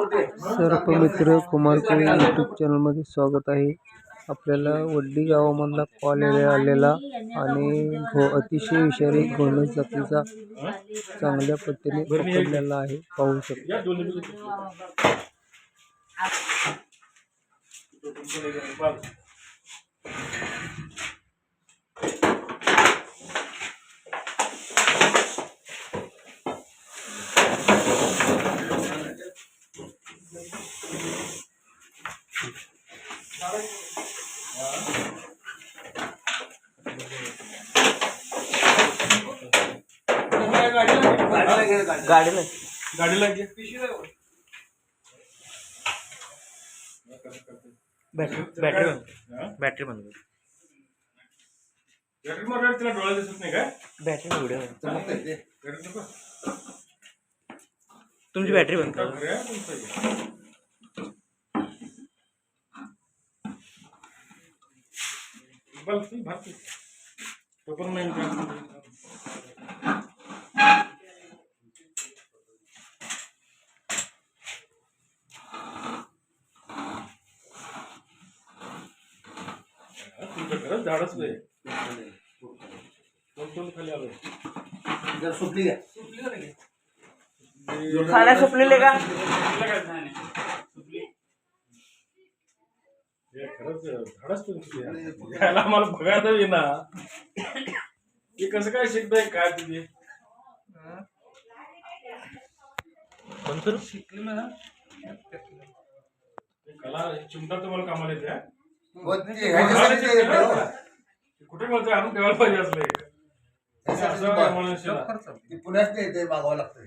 सर्पमित्र कुमार कोळी YouTube चॅनलमध्ये स्वागत आहे. आपल्याला वड्डी गावामधला कॉल आलेला आणि अतिशय विषारी घोणस जातीचा चांगल्या पद्धतीने पकडलेला आहे, पाहू शकता. गाडीला बॅटरी बंद तिला डोळा दिसत नाही काय? बॅटरी उघड्या तुमची बॅटरी बंद खरंच झाडच नाही खाली आलो खाना सुपलेले का खरंच झाडच तुमची यायला मला बघायला येईना हे कसं काय शिकताय काय तुझे शिकले मला कला चिमटा तुम्हाला कामाला येते कुठे मिळतोय आणून ठेवायला पाहिजे असलं पुण्यात येते मागवावं लागतंय.